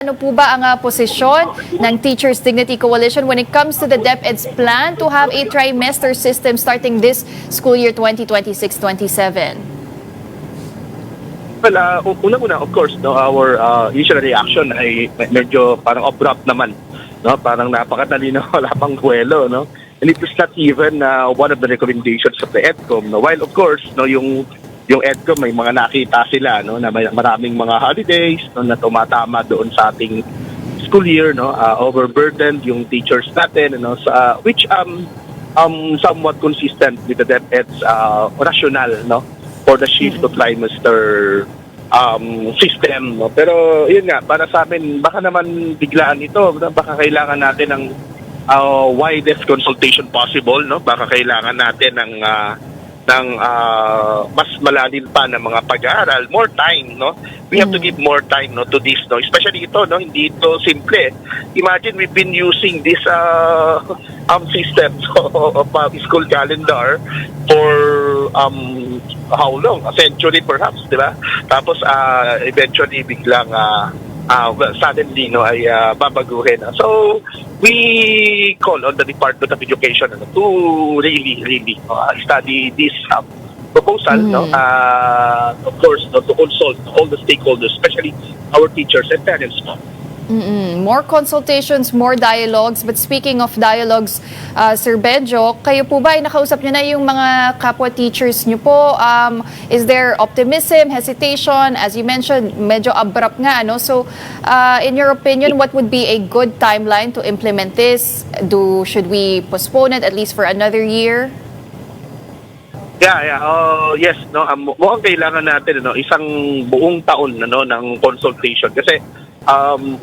Ano po ba ang posisyon ng Teachers Dignity Coalition when it comes to the DepEd's plan to have a trimester system starting this school year 2026-27? Well, unang-una, of course, no, our initial reaction ay medyo parang abrupt naman. No? Parang napakatalino, wala pang kwelo. No? And it is not even one of the recommendations of the EDCOM. No? While, of course, no, yung EDCOM, may mga nakita sila no, na may maraming mga holidays no, na tumatama doon sa ating school year. No? Overburdened yung teachers natin, no, which somewhat consistent with the DepEd's rationale, no, for the shift to trimester system. No? Pero yun nga, para sa amin, baka naman biglaan ito. No? Baka kailangan natin ng widest consultation possible. No? Baka kailangan natin ng mas malalim pa ng mga pag-aaral, more time, no? We have to give more time, no, to this, no? Especially ito, no, hindi ito simple. Imagine we've been using this system of school calendar for how long? A century perhaps, di ba? Tapos eventually biglang suddenly no ay babaguhin. So we call on the Department of Education to really study this proposal, no? Of course, no, to consult all the stakeholders, especially our teachers and parents. No? More consultations, more dialogues. But speaking of dialogues, Sir Benjo, kayo po ba ay nakausap nyo na yung mga kapwa teachers nyo po? Is there optimism, hesitation? As you mentioned, medyo abrupt nga, no? So, in your opinion, what would be a good timeline to implement this? Should we postpone it at least for another year? Yes, no. Mukhang kailangan natin, no, isang buong taon, no, ng consultation kasi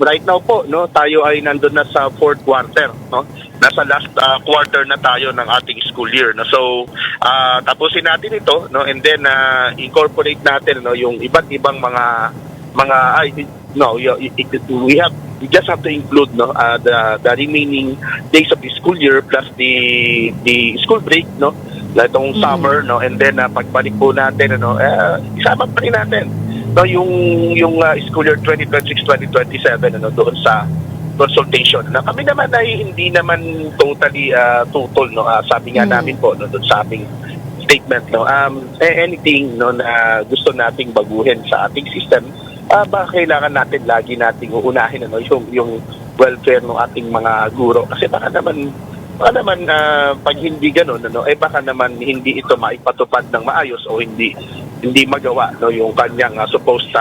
right now po, no, tayo ay nandun na sa fourth quarter, no. Nasa last quarter na tayo ng ating school year, no. So, tapusin natin ito, no, and then incorporate natin, no, yung iba't ibang we just have to include, no, the remaining days of the school year plus the school break, no, itong summer, no, and then pagbalik po natin, ano, isama pa rin natin, no, yung school year 2026-2027, ano, doon sa consultation. Na kami naman ay hindi naman totally tutol, no, sabi nga namin po, no, doon sa aming statement, no, anything, no, na gusto nating baguhin sa ating system, baka kailangan natin lagi nating uunahin, ano, yung welfare ng ating mga guro kasi baka naman pag hindi gano'n, ano, baka naman hindi ito maipatupad ng maayos o hindi magawa, no, yung kanyang supposed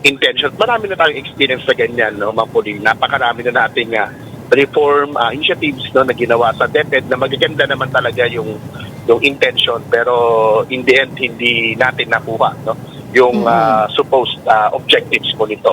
intention. Marami na tayong experience sa ganyan, no, Ma'am Pauline. Napakarami na nating reform initiatives, no, na ginawa sa DepEd na magaganda naman talaga yung intention pero in the end hindi natin nakuha, no, yung supposed objectives po nito.